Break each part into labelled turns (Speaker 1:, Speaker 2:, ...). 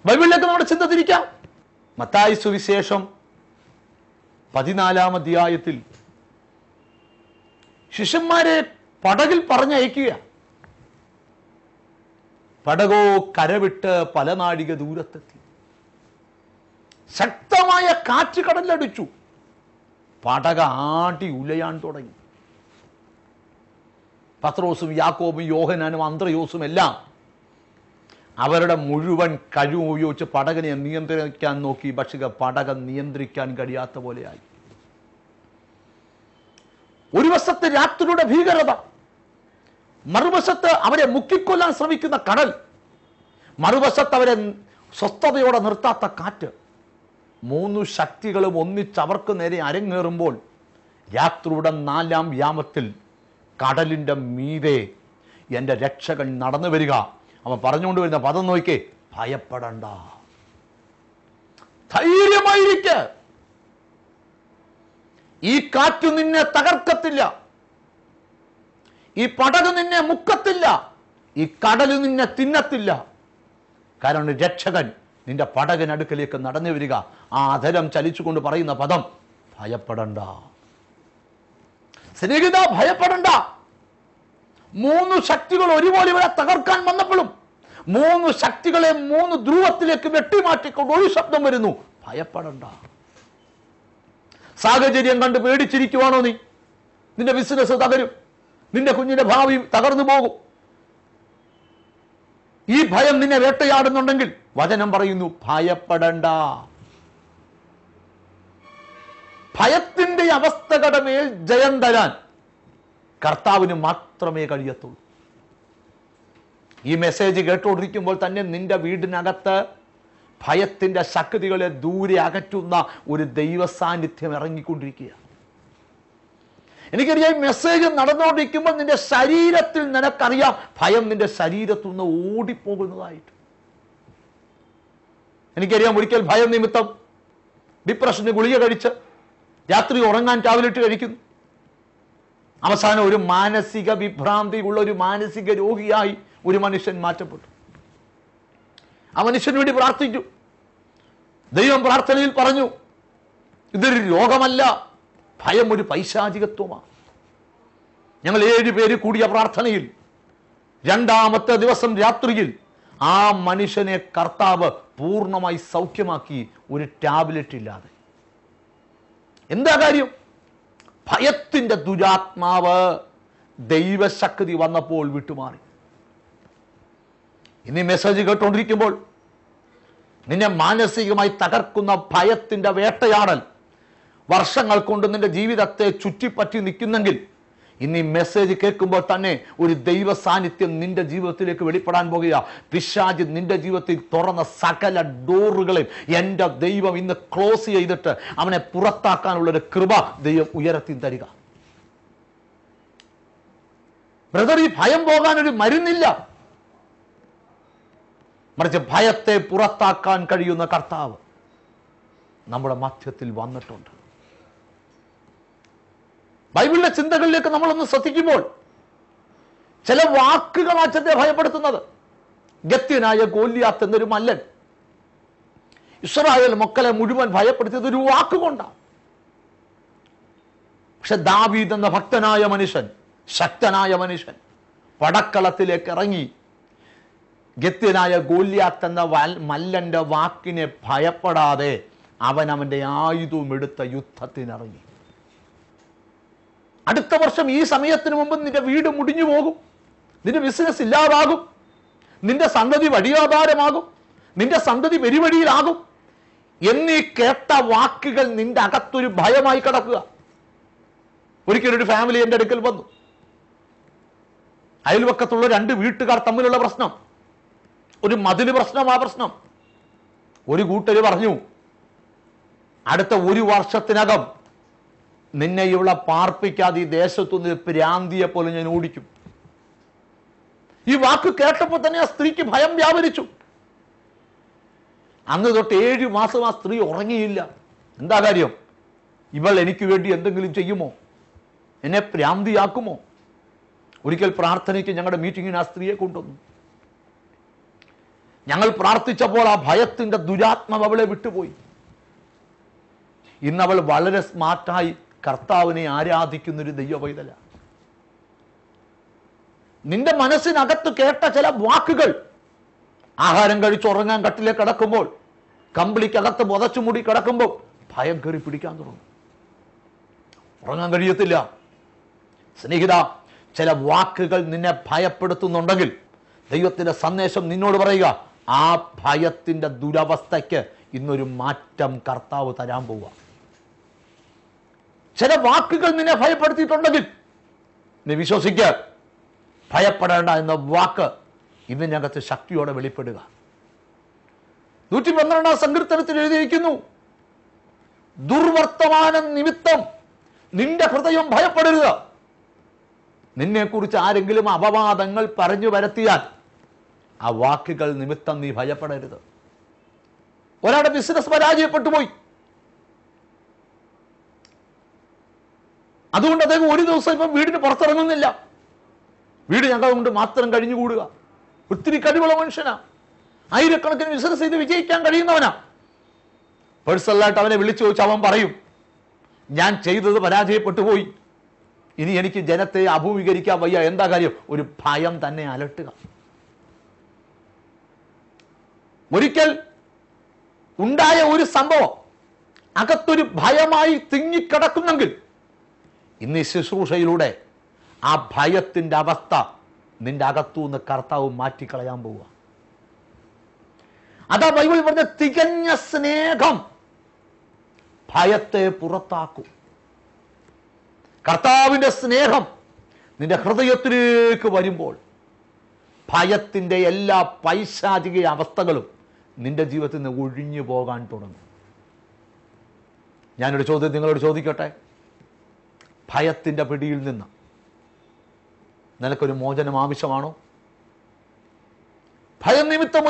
Speaker 1: ബൈബിളിലേക്ക് നമ്മുടെ ചിന്ത തിരിക്കാം. മത്തായി സുവിശേഷം 14-ാം അധ്യായത്തിൽ ശിഷ്യന്മാരെ പടകിൽ പറഞ്ഞയക്കുക. പടകോ കരവിട്ട് പല നാഴിക ദൂരത്തെത്തി. ശക്തമായ കാറ്റ് കടലടിച്ചു. പടക ആട്ടി ഉലയാൻ തുടങ്ങി. പത്രോസും യാക്കോബും യോഹന്നാനും അന്ത്രയോസും എല്ലാം അവരുടെ മുഴുവൻ കഴിവ് ഉപയോഗിച്ച് പടകിനെ നിയന്ത്രിക്കാൻ നോക്കി. പക്ഷേ പടക നിയന്ത്രിക്കാൻ കഴിയാത്ത പോലെയായി. ഒരു വശത്ത് രാത്രിയുടെ ഭീകരത, മറുവശത്ത് അവരെ മുക്കിക്കൊല്ലാൻ ശ്രമിക്കുന്ന കടൽ, മറുവശത്ത് അവരെ സ്വസ്ഥതയോടെ നിർത്താത്ത കാറ്റ്. മൂന്നു ശക്തികളും ഒന്നിച്ച് അവർക്ക് നേരെ അരങ്ങേറുമ്പോൾ രാത്രിയുടെ 4-ാം യാമത്തിൽ കടലിൻ്റെ മീതെ എൻ്റെ രക്ഷകൻ നടന്നു വരിക. അവൻ പറഞ്ഞുകൊണ്ട് വരുന്ന പദം നോക്കിക്കേ, ഭയപ്പെടണ്ട, ധൈര്യമായിരിക്കെ. ഈ കാറ്റ് നിന്നെ തകർക്കത്തില്ല, ഈ പടക് നിന്നെ മുക്കത്തില്ല, ഈ കടൽ നിന്നെ തിന്നത്തില്ല. കാരണം രക്ഷകൻ നിന്റെ പടകിനടുക്കലേക്ക് നടന്നു വരിക. ആ അധരം ചലിച്ചുകൊണ്ട് പറയുന്ന പദം ഭയപ്പെടണ്ട. സ്നേഹിത, ഭയപ്പെടണ്ട. മൂന്ന് ശക്തികൾ ഒരുപോലെ ഇവിടെ തകർക്കാൻ വന്നപ്പോഴും മൂന്ന് ശക്തികളെ മൂന്ന് ധ്രുവത്തിലേക്ക് വെട്ടിമാറ്റിക്കൊണ്ട് ഒരു ശബ്ദം വരുന്നു, ഭയപ്പെടണ്ട. സാഹചര്യം കണ്ട് പേടിച്ചിരിക്കുവാണോ നീ? നിന്റെ ബിസിനസ് തകരും, നിന്റെ കുഞ്ഞിന്റെ ഭാവി തകർന്നു പോകും. ഈ ഭയം നിന്നെ വേട്ടയാടുന്നുണ്ടെങ്കിൽ വചനം പറയുന്നു, ഭയപ്പെടണ്ട. ഭയത്തിന്റെ അവസ്ഥകളുടെ മേൽ ജയം തരാൻ കർത്താവിന് മാത്രമേ കഴിയത്തുള്ളൂ. ഈ മെസ്സേജ് കേട്ടുകൊണ്ടിരിക്കുമ്പോൾ തന്നെ നിന്റെ വീടിനകത്ത് ഭയത്തിന്റെ ശക്തികളെ ദൂരെ അകറ്റുന്ന ഒരു ദൈവ സാന്നിധ്യം ഇറങ്ങിക്കൊണ്ടിരിക്കുക. എനിക്കറിയാം, ഈ മെസ്സേജ് നടന്നുകൊണ്ടിരിക്കുമ്പോൾ നിന്റെ ശരീരത്തിൽ നിനക്കറിയാം ഭയം നിന്റെ ശരീരത്തിൽ നിന്ന് ഓടിപ്പോകുന്നതായിട്ട്. എനിക്കറിയാം, ഒരിക്കൽ ഭയം നിമിത്തം ഡിപ്രഷന് ഗുളിക കഴിച്ച് രാത്രി ഉറങ്ങാൻ ടാബ്ലറ്റ് കഴിക്കുന്നു. അവസാനം ഒരു മാനസിക വിഭ്രാന്തി ഉള്ള ഒരു മാനസിക രോഗിയായി ഒരു മനുഷ്യൻ മാറ്റപ്പെട്ടു. ആ മനുഷ്യന് വേണ്ടി പ്രാർത്ഥിച്ചു. ദൈവം പ്രാർത്ഥനയിൽ പറഞ്ഞു, ഇതൊരു രോഗമല്ല, ഭയം ഒരു പൈശാചികത്വമാണ്. ഞങ്ങൾ 7 പേര് കൂടിയ പ്രാർത്ഥനയിൽ 2-ാമത്തെ ദിവസം രാത്രിയിൽ ആ മനുഷ്യനെ കർത്താവ് പൂർണ്ണമായി സൗഖ്യമാക്കി, ഒരു ടാബ്ലറ്റ് ഇല്ലാതെ. എന്താ കാര്യം? ഭയത്തിന്റെ ദുരാത്മാവ് ദൈവശക്തി വന്നപ്പോൾ വിട്ടുമാറി. ഇനി മെസ്സേജ് കേട്ടുകൊണ്ടിരിക്കുമ്പോൾ നിന്നെ മാനസികമായി തകർക്കുന്ന ഭയത്തിന്റെ വേട്ടയാടൽ വർഷങ്ങൾ കൊണ്ട് നിന്റെ ജീവിതത്തെ ചുറ്റിപ്പറ്റി നിൽക്കുന്നെങ്കിൽ ഇനി മെസ്സേജ് കേൾക്കുമ്പോൾ തന്നെ ഒരു ദൈവ സാന്നിധ്യം നിന്റെ ജീവിതത്തിലേക്ക് വെളിപ്പെടാൻ പോകുക. പിശാച് നിന്റെ ജീവിതത്തിൽ തുറന്ന സകല ഡോറുകളെയും എൻ്റെ ദൈവം ഇന്ന് ക്ലോസ് ചെയ്തിട്ട് അവനെ പുറത്താക്കാനുള്ളൊരു കൃപ ദൈവം ഉയർത്തി തരിക. ബ്രദർ, ഈ ഭയം പോകാനൊരു മരുന്നില്ല, മറിച്ച് ഭയത്തെ പുറത്താക്കാൻ കഴിയുന്ന കർത്താവ് നമ്മുടെ മധ്യത്തിൽ വന്നിട്ടുണ്ട്. ബൈബിളിലെ ചിന്തകളിലേക്ക് നമ്മളൊന്ന് ശ്രദ്ധിക്കുമ്പോൾ ചില വാക്കുകൾ അച്ഛത്തെ ഭയപ്പെടുത്തുന്നത്. ഗത്യനായ ഗോലിയാത്ത് എന്നൊരു മല്ലൻ ഇസ്രായേൽ മക്കളെ മുഴുവൻ ഭയപ്പെടുത്തിയത് ഒരു വാക്കുകൊണ്ടാണ്. പക്ഷെ ദാവീദ് എന്ന ഭക്തനായ മനുഷ്യൻ, ശക്തനായ മനുഷ്യൻ പടക്കളത്തിലേക്ക് ഇറങ്ങി ഗത്യനായ ഗോലിയാത്ത് എന്ന മല്ലന്റെ വാക്കിനെ ഭയപ്പെടാതെ അവന്റെ ആയുധവും എടുത്ത യുദ്ധത്തിനിറങ്ങി. അടുത്ത വർഷം ഈ സമയത്തിന് മുമ്പ് നിന്റെ വീട് മുടിഞ്ഞു പോകും, നിന്റെ ബിസിനസ് ഇല്ലാതാകും, നിന്റെ സന്തതി വഴിയാധാരമാകും, നിന്റെ സന്തതി വെരിവഴിയിലാകും എന്നീ കേട്ട വാക്കുകൾ നിന്റെ അകത്തൊരു ഭയമായി കിടക്കുക. ഒരിക്കലൊരു ഫാമിലി എൻ്റെ അടുക്കൽ വന്നു. അയൽവക്കത്തുള്ള 2 വീട്ടുകാർ തമ്മിലുള്ള പ്രശ്നം, ഒരു മതില് പ്രശ്നം. ആ പ്രശ്നം ഒരു കൂട്ടര് പറഞ്ഞു, അടുത്ത 1 വർഷത്തിനകം നിന്നെ ഇവിടെ പാർപ്പിക്കാതെ ഈ ദേശത്തുനിന്ന് പ്രാന്തിയെ പോലെ ഞാൻ ഓടിക്കും. ഈ വാക്ക് കേട്ടപ്പോൾ തന്നെ ആ സ്ത്രീക്ക് ഭയം വ്യാപരിച്ചു. അന്ന് തൊട്ട് 7 മാസം ആ സ്ത്രീ ഉറങ്ങിയില്ല. എന്താ കാര്യം? ഇവൾ എനിക്ക് വേണ്ടി എന്തെങ്കിലും ചെയ്യുമോ? എന്നെ പ്രാന്തിയാക്കുമോ? ഒരിക്കൽ പ്രാർത്ഥനയ്ക്ക് ഞങ്ങളുടെ മീറ്റിങ്ങിന് ആ സ്ത്രീയെ കൊണ്ടുവന്നു. ഞങ്ങൾ പ്രാർത്ഥിച്ചപ്പോൾ ആ ഭയത്തിന്റെ ദുരാത്മാവ് അവളെ വിട്ടുപോയി. ഇന്നവൾ വളരെ സ്മാർട്ടായി കർത്താവിനെ ആരാധിക്കുന്നൊരു ദൈവവൈതല. നിന്റെ മനസ്സിനകത്ത് കേട്ട ചില വാക്കുകൾ, ആഹാരം കഴിച്ച് ഉറങ്ങാൻ കട്ടിലേക്ക് കിടക്കുമ്പോൾ, കമ്പിളിക്കകത്ത് പുതച്ചുമുടി കിടക്കുമ്പോൾ ഭയം കയറി പിടിക്കാൻ തുടങ്ങും. ഉറങ്ങാൻ കഴിയത്തില്ല. സ്നേഹിത, ചില വാക്കുകൾ നിന്നെ ഭയപ്പെടുത്തുന്നുണ്ടെങ്കിൽ ദൈവത്തിന്റെ സന്ദേശം നിന്നോട് പറയുക, ആ ഭയത്തിന്റെ ദുരവസ്ഥയ്ക്ക് ഇന്നൊരു മാറ്റം കർത്താവ് തരാൻ പോവുക. ചില വാക്കുകൾ നിന്നെ ഭയപ്പെടുത്തിയിട്ടുണ്ടെങ്കിൽ നീ വിശ്വസിക്കുക, ഭയപ്പെടേണ്ട എന്ന വാക്ക് ഇതിനകത്ത് ശക്തിയോടെ വെളിപ്പെടുക. 112 സങ്കീർത്തനത്തിൽ എഴുതിയിരിക്കുന്നു, ദുർവർത്തമാനം നിമിത്തം നിന്റെ ഹൃദയം ഭയപ്പെടരുത്. നിന്നെക്കുറിച്ച് ആരെങ്കിലും അപവാദങ്ങൾ പറഞ്ഞു വരുത്തിയാൽ ആ വാക്കുകൾ നിമിത്തം നീ ഭയപ്പെടരുത്. ഒരാളുടെ ബിസിനസ് പരാജയപ്പെട്ടു പോയി, അതുകൊണ്ട് അദ്ദേഹം ഒരു ദിവസം ഇപ്പം വീടിന് പുറത്തിറങ്ങുന്നില്ല. വീട് ഞങ്ങൾ കൊണ്ട് മാത്രം കഴിഞ്ഞുകൂടുക. ഒത്തിരി കഴിവുള്ള മനുഷ്യനാ, ആയിരക്കണക്കിന് ബിസിനസ് ചെയ്ത് വിജയിക്കാൻ കഴിയുന്നവനാ. പേഴ്സണലായിട്ട് അവനെ വിളിച്ചു ചോദിച്ചാൽ അവൻ പറയും, ഞാൻ ചെയ്തത് പരാജയപ്പെട്ടു പോയി, ഇനി എനിക്ക് ജനത്തെ അഭിമുഖീകരിക്കാൻ വയ്യ. എന്താ കാര്യം? ഒരു ഭയം തന്നെ അലട്ടുക. ഒരിക്കൽ ഉണ്ടായ ഒരു സംഭവം അകത്തൊരു ഭയമായി തിങ്ങിക്കിടക്കുന്നെങ്കിൽ ഇന്ന് ഈ ശുശ്രൂഷയിലൂടെ ആ ഭയത്തിന്റെ അവസ്ഥ നിന്റെ അകത്തുനിന്ന് കർത്താവ് മാറ്റിക്കളയാൻ പോവുക. അതാ ബൈബിൾ പറഞ്ഞ തികഞ്ഞ സ്നേഹം ഭയത്തെ പുറത്താക്കും. കർത്താവിന്റെ സ്നേഹം നിന്റെ ഹൃദയത്തിലേക്ക് വരുമ്പോൾ ഭയത്തിന്റെ എല്ലാ പൈശാചിക അവസ്ഥകളും നിന്റെ ജീവിതത്തിൽ നിന്ന് ഒഴിഞ്ഞു പോകാൻ തുടങ്ങും. ഞാനൊരു ചോദ്യം നിങ്ങളോട് ചോദിക്കട്ടെ, ഭയത്തിന്റെ പിടിയിൽ നിന്ന് നിനക്കൊരു മോചനം ആവശ്യമാണോ? ഭയം നിമിത്തം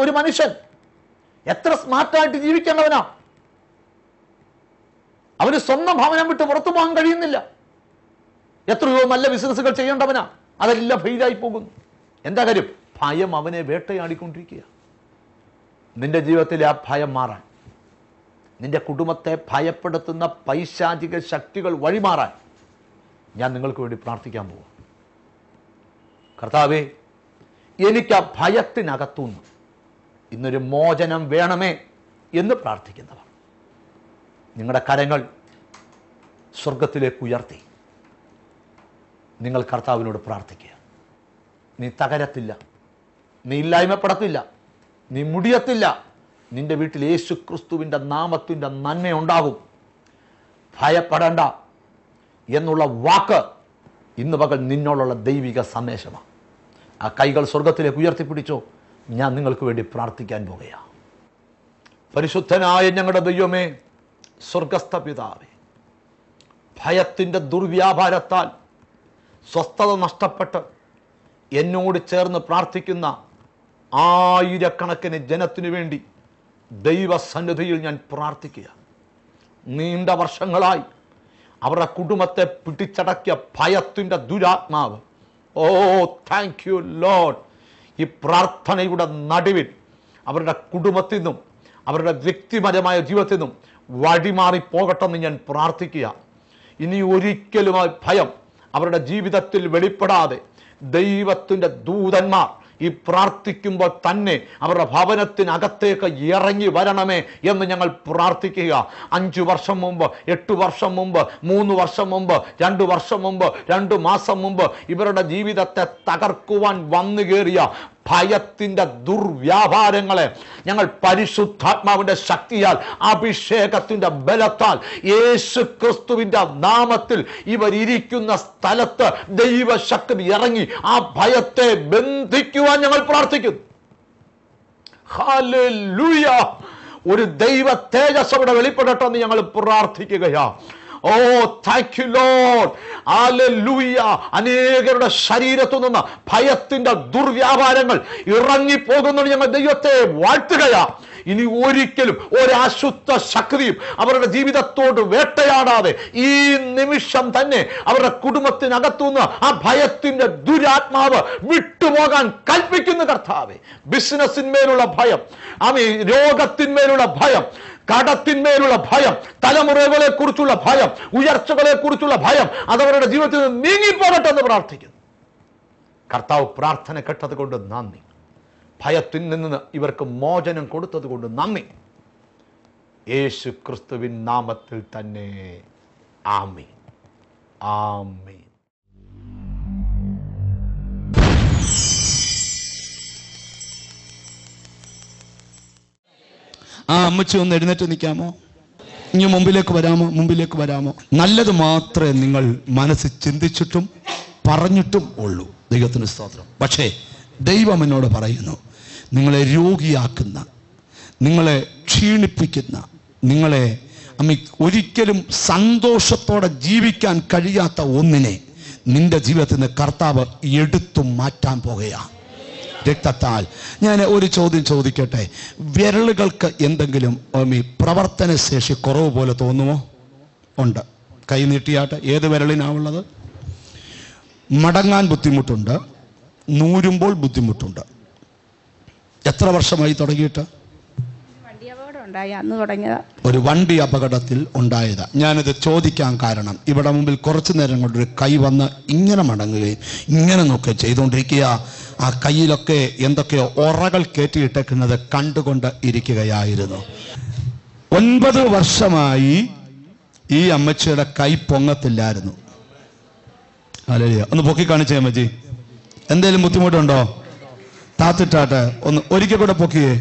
Speaker 1: ഒരു മനുഷ്യൻ എത്ര സ്മാർട്ടായിട്ട് ജീവിക്കേണ്ടവനാ. അവന് സ്വന്തം ഭവനം വിട്ട് പുറത്തു പോകാൻ കഴിയുന്നില്ല. എത്രയോ നല്ല ബിസിനസ്സുകൾ ചെയ്യേണ്ടവനാ, അതെല്ലാം ഫെയിലായി പോകുന്നു. എന്താ കാര്യം? ഭയം അവനെ വേട്ടയാടിക്കൊണ്ടിരിക്കുക. നിന്റെ ജീവിതത്തിലെ ആ ഭയം മാറാൻ, നിന്റെ കുടുംബത്തെ ഭയപ്പെടുത്തുന്ന പൈശാചിക ശക്തികൾ വഴിമാറാൻ ഞാൻ നിങ്ങൾക്ക് വേണ്ടി പ്രാർത്ഥിക്കാൻ പോവാം. കർത്താവേ, എനിക്ക് ആ ഭയത്തിനകത്തുനിന്ന് ഇന്നൊരു മോചനം വേണമേ എന്ന് പ്രാർത്ഥിക്കുന്നവർ നിങ്ങളുടെ കരങ്ങൾ സ്വർഗത്തിലേക്ക് ഉയർത്തി നിങ്ങൾ കർത്താവിനോട് പ്രാർത്ഥിക്കുക. നീ തകരത്തില്ല, നീ ഇല്ലായ്മപ്പെടത്തില്ല, നീ മുടിയത്തില്ല. നിന്റെ വീട്ടിൽ യേശു ക്രിസ്തുവിൻ്റെ നാമത്തിൻ്റെ നന്മയുണ്ടാകും. ഭയപ്പെടേണ്ട എന്നുള്ള വാക്ക് ഇന്ന് പകൽ നിന്നോടുള്ള ദൈവിക സന്ദേശമാണ്. ആ കൈകൾ സ്വർഗത്തിലേക്ക് ഉയർത്തിപ്പിടിച്ചോ. ഞാൻ നിങ്ങൾക്ക് വേണ്ടി പ്രാർത്ഥിക്കാൻ പോകുകയാണ്. പരിശുദ്ധനായ ഞങ്ങളുടെ ദൈവമേ, സ്വർഗസ്ഥ പിതാവേ, ഭയത്തിൻ്റെ ദുർവ്യാപാരത്താൽ സ്വസ്ഥത നഷ്ടപ്പെട്ട് എന്നോട് ചേർന്ന് പ്രാർത്ഥിക്കുന്ന ആയിരക്കണക്കിന് ജനത്തിനു വേണ്ടി ദൈവസന്നിധിയിൽ ഞാൻ പ്രാർത്ഥിക്കുക. നീണ്ട വർഷങ്ങളായി അവരുടെ കുടുംബത്തെ പിടിച്ചടക്കിയ ഭയത്തിൻ്റെ ദുരാത്മാവ്, ഓ താങ്ക് യു ലോർഡ്, ഈ പ്രാർത്ഥനയുടെ നടുവിൽ അവരുടെ കുടുംബത്തിൽ നിന്നും അവരുടെ വ്യക്തിപരമായ ജീവിതത്തിൽ നിന്നും വഴിമാറി പോകട്ടെന്ന് ഞാൻ പ്രാർത്ഥിക്കുക. ഇനി ഒരിക്കലും ആ ഭയം അവരുടെ ജീവിതത്തിൽ വെളിപ്പെടാതെ ദൈവത്തിൻ്റെ ദൂതന്മാർ ഈ പ്രാർത്ഥിക്കുമ്പോൾ തന്നെ അവരുടെ ഭവനത്തിനകത്തേക്ക് ഇറങ്ങി വരണമേ എന്ന് ഞങ്ങൾ പ്രാർത്ഥിക്കുക. 5 വർഷം മുമ്പ്, 8 വർഷം മുമ്പ്, 3 വർഷം മുമ്പ്, 2 വർഷം മുമ്പ്, 2 മാസം മുമ്പ് ഇവരുടെ ജീവിതത്തെ തകർക്കുവാൻ വന്നു കയറിയ ഭയത്തിൻ്റെ ദുർവ്യാപാരങ്ങളെ ഞങ്ങൾ പരിശുദ്ധാത്മാവിൻ്റെ ശക്തിയാൽ, അഭിഷേകത്തിൻ്റെ ബലത്താൽ, യേശു ക്രിസ്തുവിൻ്റെ നാമത്തിൽ ഇവരിയ്ക്കുന്ന സ്ഥലത്ത് ദൈവശക്തി ഇറങ്ങി ആ ഭയത്തെ ബന്ധിക്കുവാൻ ഞങ്ങൾ പ്രാർത്ഥിക്കുന്നു. ഹല്ലേലൂയ! ഒരു ദൈവ തേജസ് അവിടെ വെളിപ്പെടട്ടെ എന്ന് ഞങ്ങൾ പ്രാർത്ഥിക്കുകയാ. ഓ താങ്ക് യു ലോർഡ്, ഹല്ലേലൂയ. അനേകരുടെ ശരീരത്തു നിന്ന് ഭയത്തിന്റെ ദുർവ്യാപാരങ്ങൾ ഇറങ്ങിപ്പോകുന്നത് ഞങ്ങൾ ദൈവത്തെ വാഴ്ത്തുകയാ. ഇനി ഒരിക്കലും ഒരശുദ്ധ ശക്തിയും അവരുടെ ജീവിതത്തോട് വേട്ടയാടാതെ ഈ നിമിഷം തന്നെ അവരുടെ കുടുംബത്തിനകത്തുനിന്ന് ആ ഭയത്തിന്റെ ദുരാത്മാവ് വിട്ടുപോകാൻ കൽപ്പിക്കുന്ന കർത്താവേ. ബിസിനസ്സിന്മേലുള്ള ഭയം, രോഗത്തിന്മേലുള്ള ഭയം, കടത്തിന്മേലുള്ള ഭയം, തലമുറകളെ കുറിച്ചുള്ള ഭയം, ഉയർച്ചകളെ കുറിച്ചുള്ള ഭയം, അതവരുടെ ജീവിതത്തിൽ നിന്ന് നീങ്ങിപ്പോകട്ടെ എന്ന് പ്രാർത്ഥിക്കുന്നു. കർത്താവ് പ്രാർത്ഥന കേട്ടത് കൊണ്ട് നന്ദി. ഭയത്തിൽ നിന്ന് ഇവർക്ക് മോചനം കൊടുത്തത് കൊണ്ട് നന്ദി. യേശു ക്രിസ്തുവിൻ നാമത്തിൽ തന്നെ ആമേൻ, ആമേൻ.
Speaker 2: അമ്മച്ചി ഒന്ന് എഴുന്നേറ്റ് നിൽക്കാമോ? ഇനി മുമ്പിലേക്ക് വരാമോ? നല്ലത് മാത്രമേ നിങ്ങൾ മനസ്സിൽ ചിന്തിച്ചിട്ടും പറഞ്ഞിട്ടും ഉള്ളൂ. ദൈവത്തിന് സ്തോത്രം. പക്ഷേ ദൈവം എന്നോട് പറയുന്നു, നിങ്ങളെ രോഗിയാക്കുന്ന, നിങ്ങളെ ക്ഷീണിപ്പിക്കുന്ന, നിങ്ങളെ ഒരിക്കലും സന്തോഷത്തോടെ ജീവിക്കാൻ കഴിയാത്ത ഒന്നിനെ നിന്റെ ജീവിതത്തിൽ നിന്ന് കർത്താവ് എടുത്തു മാറ്റാൻ പോകുകയാണ് രക്തത്താൽ. ഞാൻ ഒരു ചോദ്യം ചോദിക്കട്ടെ. വിരലുകൾക്ക് എന്തെങ്കിലും പ്രവർത്തന ശേഷി കുറവ് പോലെ തോന്നുമോ? ഉണ്ട്. കൈ നീട്ടിയാട്ടെ. ഏത് വിരലിനാണുള്ളത്? മടങ്ങാൻ ബുദ്ധിമുട്ടുണ്ട്, നൂരുമ്പോൾ ബുദ്ധിമുട്ടുണ്ട്. എത്ര വർഷമായി തുടങ്ങിയിട്ട്? ഒരു വണ്ടി അപകടത്തിൽ ഉണ്ടായതാ. ഞാനിത് ചോദിക്കാൻ കാരണം, ഇവിടെ മുമ്പിൽ കുറച്ചു നേരം കൊണ്ടൊരു കൈ വന്ന് ഇങ്ങനെ മടങ്ങുകയും ഇങ്ങനെ നോക്കുകയും ചെയ്തുകൊണ്ടിരിക്കുക. ആ കയ്യിലൊക്കെ എന്തൊക്കെയോ ഒറകൾ കയറ്റിയിട്ടേക്കുന്നത് കണ്ടുകൊണ്ട് ഇരിക്കുകയായിരുന്നു. 9 വർഷമായി ഈ അമ്മച്ചിയുടെ കൈ പൊങ്ങത്തില്ലായിരുന്നു. ഹല്ലേലൂയ. ഒന്ന് പൊക്കി കാണിച്ചേ അമ്മച്ചി. എന്തെങ്കിലും ബുദ്ധിമുട്ടുണ്ടോ? താത്തിട്ടാട്ടെ. ഒന്ന് ഒരിക്കൽ കൂടെ പൊക്കിയേ.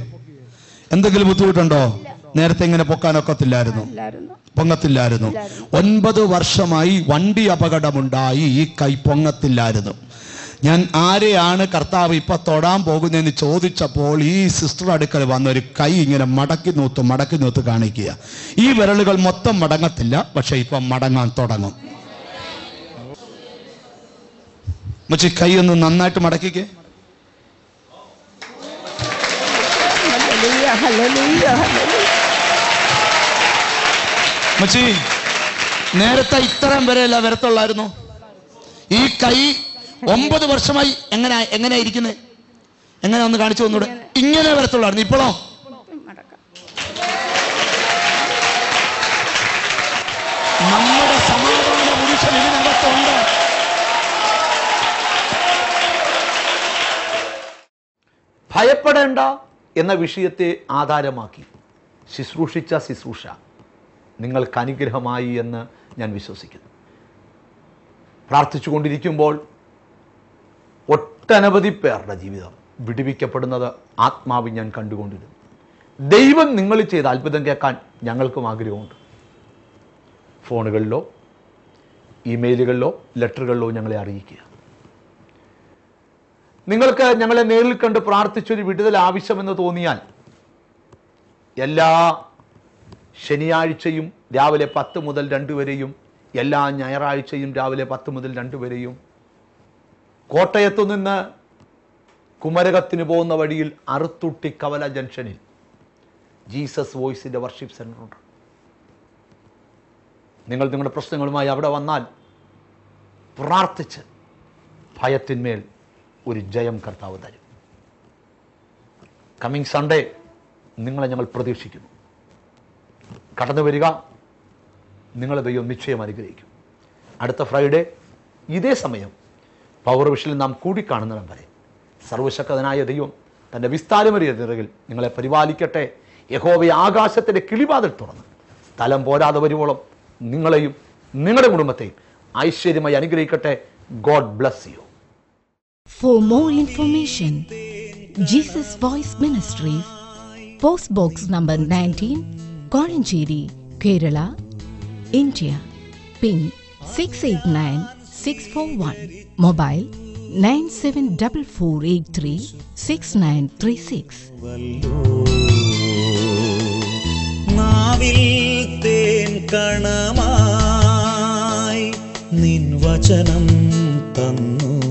Speaker 2: എന്തെങ്കിലും ബുദ്ധിമുട്ടുണ്ടോ? നേരത്തെ ഇങ്ങനെ പൊങ്ങത്തില്ലായിരുന്നു. 9 വർഷമായി വണ്ടി അപകടമുണ്ടായി ഈ കൈ പൊങ്ങത്തില്ലായിരുന്നു. ഞാൻ ആരെയാണ് കർത്താവ് ഇപ്പൊ തൊടാൻ പോകുന്നതെന്ന് ചോദിച്ചപ്പോൾ ഈ സിസ്റ്റർ അടുക്കൽ വന്നൊരു കൈ ഇങ്ങനെ മടക്കി നൂത്ത് കാണിക്കുക. ഈ വിരലുകൾ മൊത്തം മടങ്ങത്തില്ല, പക്ഷെ ഇപ്പം മടങ്ങാൻ തുടങ്ങും. മച്ചി കൈ ഒന്ന് നന്നായിട്ട് മടക്കിക്കേ. മച്ചി നേരത്തെ ഇത്രയും വരെയല്ല വരത്തുള്ളായിരുന്നു. ഈ കൈ 9 വർഷമായി എങ്ങനെ ഇരിക്കുന്നത്? എങ്ങനെ ഒന്ന് കാണിച്ചു തന്നൂടെ? ഇങ്ങനെ വരത്തുള്ളായിരുന്നു. ഇപ്പോഴോ? നമ്മുടെ സമാധാന പുരുഷൻ ഇതിനകത്തുണ്ട്.
Speaker 1: ഭയപ്പെടേണ്ട എന്ന വിഷയത്തെ ആധാരമാക്കി ശുശ്രൂഷ നിങ്ങൾക്ക് അനുഗ്രഹമായി എന്ന് ഞാൻ വിശ്വസിക്കുന്നു. പ്രാർത്ഥിച്ചുകൊണ്ടിരിക്കുമ്പോൾ ഒട്ടനവധി പേരുടെ ജീവിതം വിടുവിക്കപ്പെടുന്നത് ആത്മാവിൽ ഞാൻ കണ്ടുകൊണ്ടിരുന്നു. ദൈവം നിങ്ങൾ ചെയ്ത അത്ഭുതം കേൾക്കാൻ ഞങ്ങൾക്കും ആഗ്രഹമുണ്ട്. ഫോണുകളിലോ ഇമെയിലുകളിലോ ലെറ്ററുകളിലോ ഞങ്ങളെ അറിയിക്കുക. നിങ്ങൾക്ക് ഞങ്ങളെ നേരിൽ കണ്ട് പ്രാർത്ഥിച്ചൊരു വിടുതൽ ആവശ്യമെന്ന് തോന്നിയാൽ എല്ലാ ശനിയാഴ്ചയും രാവിലെ 10 മുതൽ 2 വരെയും എല്ലാ ഞായറാഴ്ചയും രാവിലെ 10 മുതൽ 2 വരെയും കോട്ടയത്തു നിന്ന് കുമരകത്തിന് പോകുന്ന വഴിയിൽ അറുത്തുട്ടി കവല ജംഗ്ഷനിൽ ജീസസ് വോയിസിൻ്റെ വർഷിപ്പ് സെൻ്ററുണ്ട്. നിങ്ങൾ നിങ്ങളുടെ പ്രശ്നങ്ങളുമായി അവിടെ വന്നാൽ പ്രാർത്ഥിച്ച് ഭയത്തിന്മേൽ ഒരു ജയം കർത്താവ് തരും. കമ്മിങ് സൺഡേ നിങ്ങളെ ഞങ്ങൾ പ്രതീക്ഷിക്കുന്നു. കടന്നു വരിക. നിങ്ങളെ ദൈവം നിശ്ചയം അനുഗ്രഹിക്കും. അടുത്ത ഫ്രൈഡേ ഇതേ സമയം പവർ വിഷനിൽ നാം കൂടിക്കാണുന്നിടം വരെ സർവശക്തനായ ദൈവം തൻ്റെ വിസ്താരമേറിയ നിറകിൽ നിങ്ങളെ പരിപാലിക്കട്ടെ. യഹോവയെ ആകാശത്തിൻ്റെ കിളിവാതിൽ തുറന്ന് സ്ഥലം പോരാതെ വരുവോളം നിങ്ങളെയും നിങ്ങളുടെ കുടുംബത്തെയും ഐശ്വര്യമായി അനുഗ്രഹിക്കട്ടെ. God bless you.
Speaker 3: For more information, Jesus Voice Ministries, Post Box number 19, Korancheri, Kerala, India. PIN 689641. Mobile 9744836936.
Speaker 4: നാവിൽ തേൻ കണമാ വചനം തന്നു.